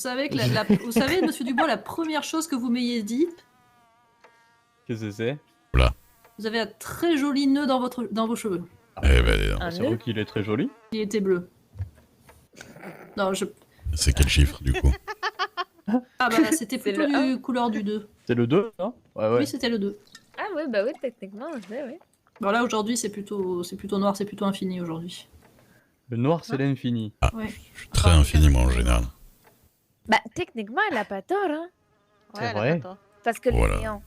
savez que vous savez, Monsieur Dubois, la première chose que vous m'ayez dit, Qu'est-ce que c'est? vous avez un très joli nœud dans vos cheveux. Eh ben, dis donc. C'est vrai qu'il est très joli. Il était bleu. Non, C'est quel chiffre du coup? Ah bah c'était plutôt du couleur du 2. C'est le 2, non? Ouais. Oui, c'était le 2. Ah ouais, bah oui, techniquement, c'est oui. Bon là aujourd'hui c'est plutôt noir, c'est plutôt infini aujourd'hui. Le noir, c'est l'infini. Ouais. Je suis très infiniment en général. Bah techniquement, elle a pas tort, hein. C'est Ouais, vrai. Parce que Voilà. le néant,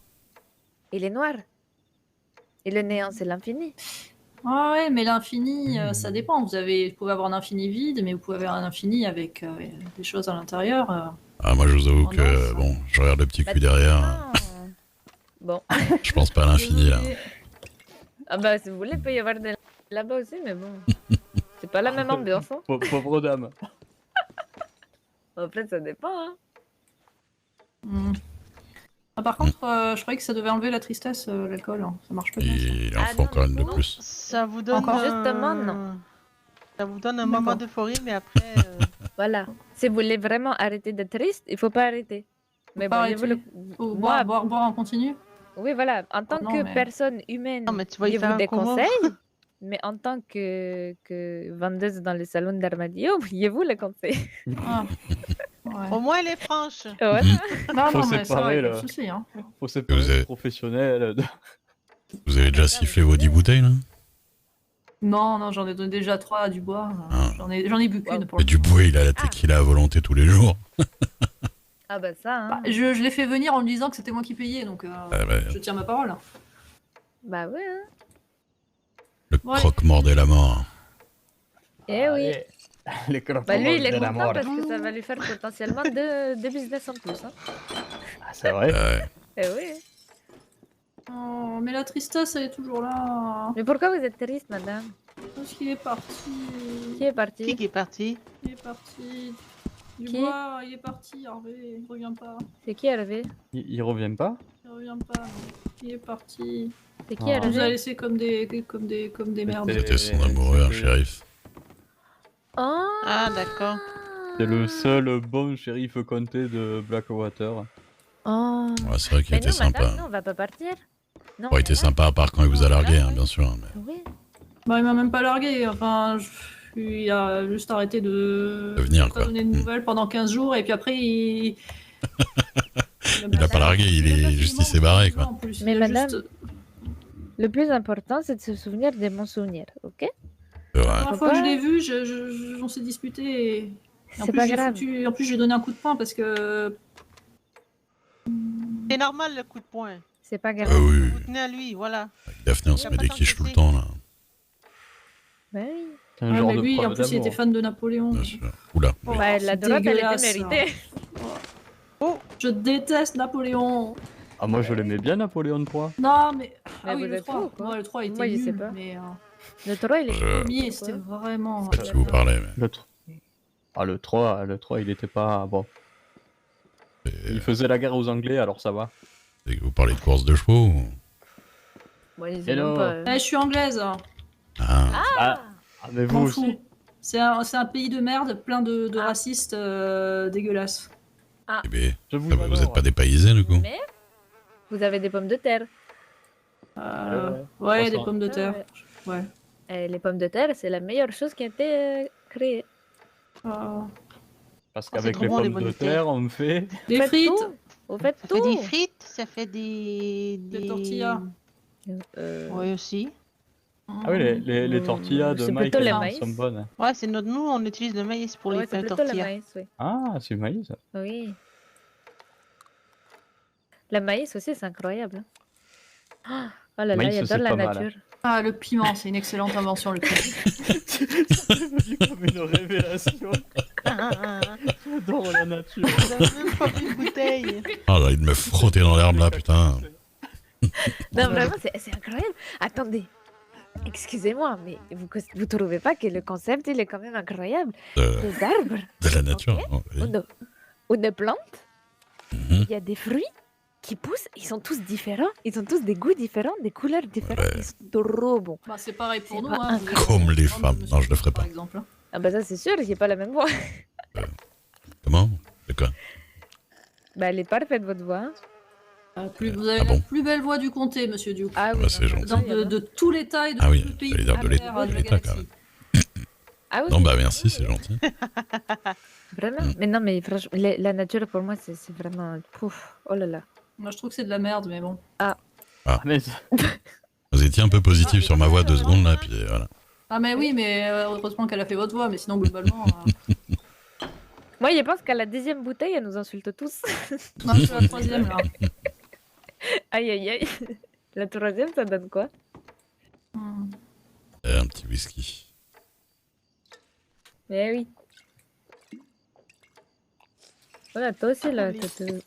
il est noir. Et le néant, c'est l'infini. Ah ouais, mais l'infini, ça dépend. Vous pouvez avoir un infini vide, mais vous pouvez avoir un infini avec des choses à l'intérieur. Ah, moi je vous avoue Oh que, non, bon, je regarde le petit Bah, cul derrière. techniquement, Bon. Je pense pas à l'infini là. Désolée. Ah bah si vous voulez, il peut y avoir des là-bas aussi, mais bon. C'est pas la même ambiance, hein. Pauvre dame. En fait, ça dépend, hein. Hmm. Ah, par contre, je croyais que ça devait enlever la tristesse, l'alcool. Hein. Ça marche pas bien. Ça. Il en Ah, faut non, quand même de non. plus. Ça vous donne Encore Justement, non. Ça vous donne un D'accord. moment d'euphorie, mais après. Voilà. Si vous voulez vraiment arrêter d'être triste, il faut pas arrêter. Mais pas bon, arrêter. Faut moi, boire en continu. oui, voilà. En tant non, que mais- personne humaine, Non, mais tu vas y je faire vous un comment? déconseille. Mais en tant que vendeuse dans les salons d'Armadillo, je vous le conseille. Ah. Ouais. Au moins, elle est franche. Voilà. Non, Faut non, mais ça séparer, va, pas de là. souci. Hein. Faut séparer Vous avez- le professionnel. Vous avez déjà sifflé vos 10 bouteilles là? Non, j'en ai donné déjà 3 à Dubois. Ah. J'en ai bu qu'une pour Mais le du bois, il a la tequila à volonté tous les jours. Ah bah ça, hein. Bah, je l'ai fait venir en lui disant que c'était moi qui payais, donc Ah bah, je tiens ma parole. Bah oui, hein. le Ouais. croque-mort de la mort. Eh oui. Les croque Bah lui, il est de la content mort. parce que ça va lui faire potentiellement deux business en plus, hein. Ah, c'est vrai. Eh oui. Oh, mais la tristesse, elle est toujours là. Mais pourquoi vous êtes triste, madame? Parce qu'il est parti. Qui est parti? Qui est parti? Il est parti. Dubois, il est parti, Hervé. Il revient pas. C'est qui Hervé? Il revient pas? Il revient pas. Il est parti. C'est qui Ah. On nous a Hervé? laissés comme des merdes. C'était son amoureux, un shérif. Oh. Ah, d'accord. C'est le seul bon shérif comté de Blackwater. Oh. Ouais, c'est vrai qu'il Mais était nous, madame, sympa. nous, on va pas partir. Non, Bon, il était sympa à part quand il vous a largué, hein, bien sûr. Mais Oui. Bah, il m'a même pas largué. Enfin, il a juste arrêté de venir, pas quoi. donner de nouvelles pendant 15 jours. Et puis après, il. il a pas largué, il est juste il s'est barré, quoi. En plus, Mais il a madame, juste- Le plus important, c'est de se souvenir des bons souvenirs, ok? C'est La vrai. première fois que je l'ai vu, on s'est disputé. Et en C'est plus, pas j'ai grave. en plus, j'ai donné un coup de poing parce que. C'est normal le coup de poing. C'est pas grave. Oui, Vous tenez à lui, voilà. avec Daphné, on se Il a met pas des tant quiches tout le cassé. temps, là. Bah oui. C'est un Ouais, genre mais de lui, en preuve plus, il était d'amour. fan de Napoléon. Bien sûr. Oula. Oh, Bah, c'est la droite, elle était dégueulasse, méritée. Oh, je déteste Napoléon. Ah, moi je l'aimais bien, Napoléon III. Non, mais. Mais Ah oui, vous le êtes 3. fous, quoi. Ouais, le 3 était Moi, je sais nul, pas. mais Le 3, il est... Je- le premier, c'était vraiment. Je sais pas de qui vous parlez, mais. Le 3. Ah, le 3, il était pas. Bon. Il faisait la guerre aux Anglais, alors ça va. C'est que vous parlez de course de chevaux ou... Bon, ils Hello. aiment pas... Eh, je suis anglaise. Ah, Ah, mais vous M'en aussi. fous. C'est un pays de merde, plein de racistes dégueulasses. eh ben, Je vous ah bah, vous adore. êtes pas dépaysés, du coup? Mais vous avez des pommes de terre. Ouais, des 300. pommes de terre. Ah Ouais. Et les pommes de terre, c'est la meilleure chose qui a été créée. Parce Oh, c'est qu'avec trop les bon, les pommes de bonnes terre, on fait. Des Faites frites, tout. Vous faites Ça fait tout. des frites, ça fait des. des tortillas. Oui, aussi. Ah oui, les tortillas de C'est Mike plutôt le elles maïs. sont bonnes. Ouais, c'est nous, on utilise le maïs pour Ouais, les c'est plutôt le tortillas. maïs, oui. Ah, c'est maïs. Oui. Le maïs aussi, c'est incroyable. hein. Oh là là, Maïs, j'adore c'est la pas mal, hein. nature. Ah, le piment, c'est une excellente invention, le piment. C'est devenu comme une révélation. J'adore la nature. Vous avez même pas vu une bouteille. Ah, j'ai envie de me frotter dans l'herbe, là, putain. Non, vraiment, c'est incroyable. Attendez. Excusez-moi, mais vous trouvez pas que le concept, il est quand même incroyable? De, Des arbres, de la nature. Oh, oui. ou de plantes, Mhm. il y a des fruits qui poussent, ils sont tous différents, ils ont tous des goûts différents, des couleurs différentes, Ouais. ils sont trop bons. Bah, c'est pareil pour C'est nous. pas Hein. incroyable. Comme les Monsieur femmes. Non, je le ferai Par pas. exemple. Ah bah ça c'est sûr, j'ai pas la même voix. Comment? De quoi? Bah, elle est parfaite, votre voix. Hein. Vous avez Ah bon la plus belle voix du comté, monsieur Duke. Ah oui, bah, c'est non, gentil. ça, Donc, y a pas. de tout l'État et de Ah oui, tout le pays. j'allais dire de l'État, de la l'État, quand galaxie. Ah oui, Non, oui, bah oui, merci, oui, c'est gentil. Vraiment. Mm. Mais non, mais franchement, la nature pour moi, c'est vraiment. Pouf. Oh là là. Moi, je trouve que c'est de la merde, mais bon. Ah, mais Vous étiez un peu positif sur ma voix 2 secondes là, puis voilà. Ah, mais oui, mais heureusement qu'elle a fait votre voix, mais sinon, globalement. Moi, je pense qu'à la 10e bouteille, elle nous insulte tous. Non, c'est la troisième, là. Aïe, aïe, aïe. La troisième, ça donne quoi? Hmm. Un petit whisky. Eh oui. Voilà, toi aussi, là.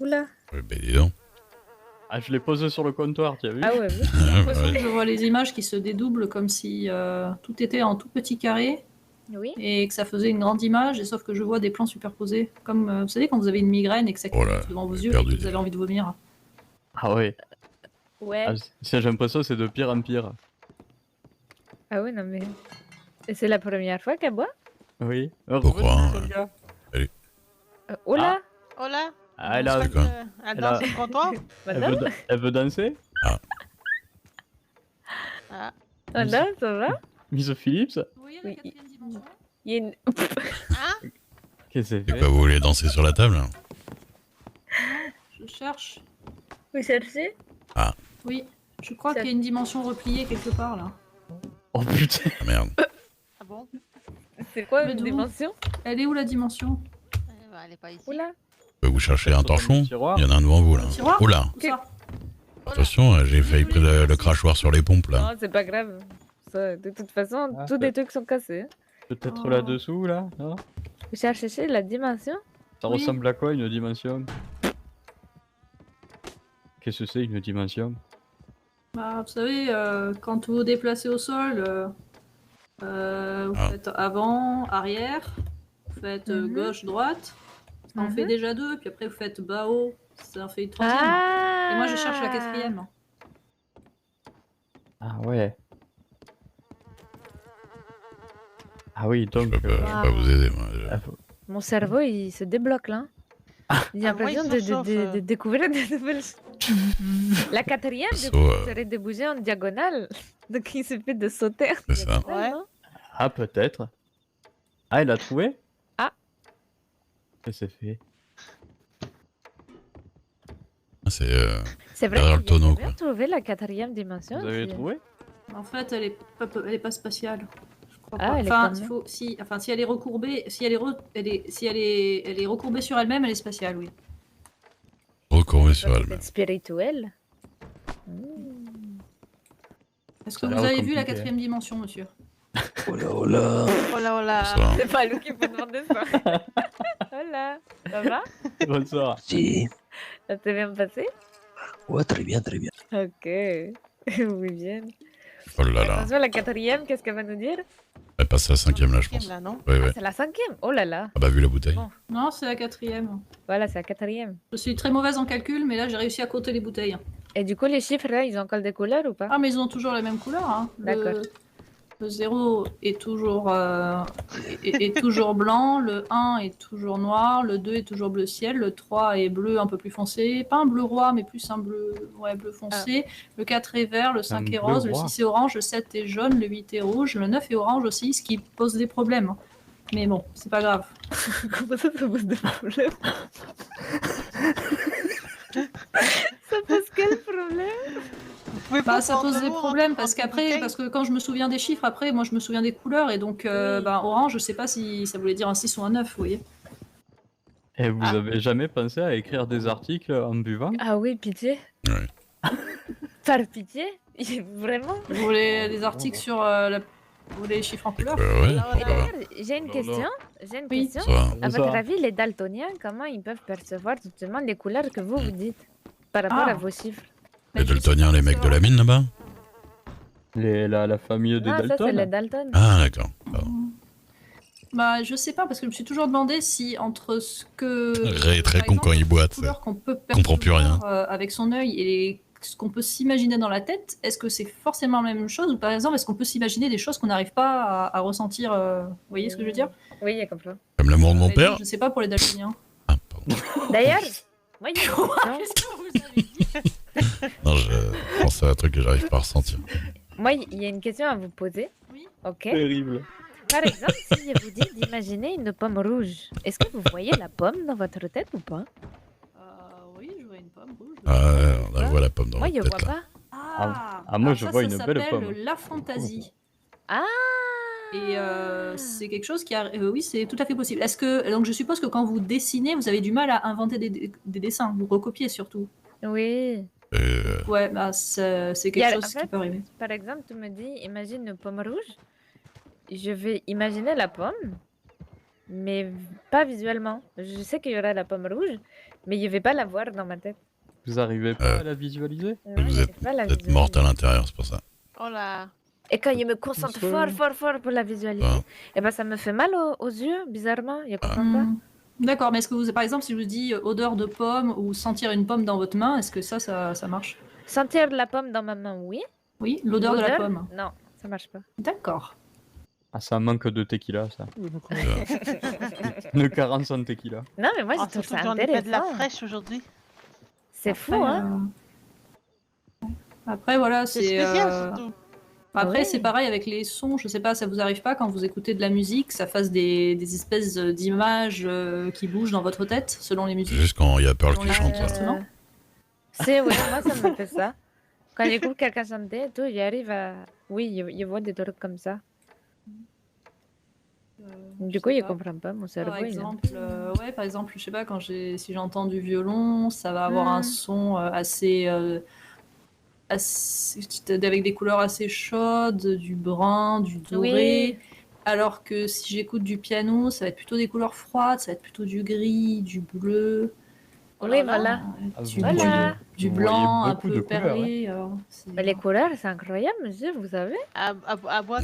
Oula. Ouais, ben dis donc. ah, je l'ai posé sur le comptoir, tu as vu? Ah ouais, oui. Ah, J'ai l'impression ouais. que je vois les images qui se dédoublent comme si tout était en tout petit carré Oui. et que ça faisait une grande image, et sauf que je vois des plans superposés. Comme, vous savez, quand vous avez une migraine et que ça Oh là, clignote devant vos j'ai yeux et perdu que des- vous avez envie de vomir. Ah ouais. Ouais. Ah, j'ai l'impression que c'est de pire en pire. Ah oui, non, mais. Et c'est la première fois qu'elle boit? Oui. Pourquoi, Revenez, Olga. Oh là. Oh là Ah, elle, a- C'est quoi Elle Elle danse a- sur le comptoir Madame? elle veut danser? Ah. Madame, ça va? Miss Phillips? Oui, Oui. quatrième dimension. Il y a une. Ah Qu'est-ce que Et c'est quoi, vous voulez danser sur la table? Je cherche. Vous cherchez? Oui, je crois Ça- qu'il y a une dimension repliée quelque part là. Oh putain. Ah merde. Ah bon C'est quoi Mais une d'où? dimension? Elle est où la dimension? Bah, elle est pas ici. Oula. Vous cherchez un torchon? Tiroir. Il y en a un devant vous là. Un tiroir? Oula. Où ça? Attention, j'ai failli prendre le crachoir sur les pompes là. Non, c'est pas grave. Ça, de toute façon, Ah, tous des trucs sont cassés. Hein. Peut-être Oh. là-dessous, là, non? Vous cherchez la dimension? Ça Oui. ressemble à quoi, une dimension? Qu'est-ce que c'est, une dimension? Bah, vous savez, quand vous vous déplacez au sol, vous Ah. faites avant, arrière, vous faites Mhm. gauche, droite. Ça en Mhm. fait déjà deux, puis après vous faites bas, haut, ça en fait une troisième. Ah. Et moi je cherche la quatrième. Ah ouais. Ah oui, Je donc... peux pas vous aider moi. ah, faut- Mon cerveau, il se débloque là. J'ai Ah, moi, il l'impression surchauffe, de découvrir de nouvelles choses. La quatrième, du Saut, coup, serait de bouger en diagonale. Donc il suffit de sauter. en C'est ça. diagonale, Ouais. non? Ah, peut-être. Ah, elle a trouvé? Ah. Qu'est-ce que c'est fait? Ah, c'est C'est vrai Derrière le que j'ai tonneau, bien quoi. trouvé la quatrième dimension. Vous avez c'est- trouvé? En fait, elle est pas spatiale. Je crois Ah, pas. elle est Enfin, comment si elle est recourbée, si elle est recourbée sur elle-même, elle est spatiale, oui. recourbé sur Peut-être elle-même. spirituel. Est-ce que Ça a vous l'air avez vu la compliqué. quatrième dimension, monsieur? Oh là oh là. Ça. C'est pas Lou qui peut demander ça. Hola, ça va? Bonsoir. Si, Ça s'est bien passé? ouais, très bien, très bien. Ok. Oui, bien. Oh là là. Attention, la quatrième, qu'est-ce qu'elle va nous dire? Elle passe à la cinquième là, je pense. Là, non Ouais, ouais. C'est la cinquième. Oh là là. Ah bah vu la bouteille. Bon. Non, c'est la quatrième. Voilà, c'est la quatrième. Je suis très mauvaise en calcul, mais là j'ai réussi à coter les bouteilles. Et du coup, les chiffres, là, ils ont encore des couleurs ou pas? Ah, mais ils ont toujours la même couleur. Hein. D'accord. Le 0 est toujours, est toujours blanc, le 1 est toujours noir, le 2 est toujours bleu ciel, le 3 est bleu un peu plus foncé, pas un bleu roi, mais plus un bleu, bleu foncé, le 4 est vert, le 5 est bleu rose, le roi. 6 est orange, le 7 est jaune, le 8 est rouge, le 9 est orange aussi, ce qui pose des problèmes. hein. Mais bon, c'est pas grave. Comment ça pose des problèmes? Ça pose quel problème? Vous pouvez Bah, pas ça prendre pose des l'eau problèmes entre- parce entre qu'après, bouteilles parce que quand je me souviens des chiffres, après, moi je me souviens des couleurs et donc Oui. orange, je sais pas si ça voulait dire un 6 ou un 9, vous voyez. Et vous Ah. avez jamais pensé à écrire des articles en buvant? Ah oui, pitié. Ouais. Par pitié? Vraiment? Vous voulez des articles sur vous voulez les chiffres en couleur? Ouais, Là, ça Et va. d'ailleurs, j'ai une Non, question. J'ai une Oui. question. Ça va. À votre Bonsoir. avis, les daltoniens, comment ils peuvent percevoir justement les couleurs que vous dites par rapport Ah. à vos chiffres? Les daltoniens, les mecs de la mine là-bas? La famille des Ah, ça, c'est Dalton? les Dalton. Ah d'accord. Pardon. Bah, je sais pas parce que je me suis toujours demandé si entre ce que Ray est très par con exemple, quand il boite. les couleurs qu'on peut comprend plus rien. percevoir, avec son œil et ce qu'on peut s'imaginer dans la tête, est-ce que c'est forcément la même chose ou par exemple est-ce qu'on peut s'imaginer des choses qu'on n'arrive pas à ressentir vous voyez ce que je veux dire? Oui, il y a comme ça. Comme l'amour de mon Mais père? Je sais pas pour les daltoniens. Ah, pardon. D'ailleurs, Moi, il y a une question. Qu'est-ce que vous avez dit? Non, je pensais à un truc que j'arrive pas à ressentir. Moi, il y a une question à vous poser. Oui. Ok. Terrible. Par exemple, si je vous dis d'imaginer une pomme rouge, est-ce que vous voyez la pomme dans votre tête ou pas? Oui, je vois une pomme rouge. Ah ouais, on la voit la pomme dans Moi, la je vois tête là. pas. Ah, moi, alors je ça, vois ça une belle s'appelle pomme. la fantaisie. Ah. Et c'est quelque chose qui a... oui, c'est tout à fait possible. Est-ce que donc je suppose que quand vous dessinez, vous avez du mal à inventer des dessins, vous recopiez surtout. Oui. Ouais, bah c'est Il y quelque a- chose en qui fait, peut arriver. Par exemple, tu me dis, imagine une pomme rouge. Je vais imaginer la pomme, mais pas visuellement. Je sais qu'il y aura la pomme rouge, mais je vais pas la voir dans ma tête. Vous arrivez pas à la visualiser? Non, Vous j'arrive pas à la êtes visualiser. morte à l'intérieur, c'est pour ça. Oh là. Et quand je me concentre Bonsoir. fort pour la visualiser, Ah. et ben ça me fait mal aux yeux, bizarrement. Je comprends pas. D'accord, mais est-ce que vous, par exemple, si je vous dis odeur de pomme ou sentir une pomme dans votre main, est-ce que ça marche? Sentir la pomme dans ma main, oui. Oui, l'odeur de la L'odeur, pomme. Non, ça marche pas. D'accord. Ah, ça manque de tequila, ça. Une carence en tequila. Non, mais moi, je Oh, trouve surtout ça que j'en ai fait de la intéressant. fraîche aujourd'hui. C'est Après, fou, hein. Après, voilà, C'est c'est... spécial surtout. Après, Oui. c'est pareil avec les sons, je sais pas, ça vous arrive pas quand vous écoutez de la musique, ça fasse des espèces d'images qui bougent dans votre tête selon les C'est musiques. juste quand il y a Pearl Dans qui les chante ça. instruments. C'est, oui, moi, ça me fait ça. Quand j'écoute quelqu'un chanter, et tout, j'arrive à... Oui, je vois des trucs comme ça. Du coup, sais je pas. comprends pas, mon cerveau. Par il est- exemple, ouais, par exemple, je sais pas, si j'entends du violon, ça va avoir un son assez, avec des couleurs assez chaudes, du brun, du doré. Oui. Alors que si j'écoute du piano, ça va être plutôt des couleurs froides, ça va être plutôt du gris, du bleu. Oui, voilà. Ah, Du, vous du- Voilà. du vous blanc voyez un beaucoup peu de couleurs, perlé. alors, c'est- Mais les couleurs, c'est incroyable, monsieur, vous savez. À boire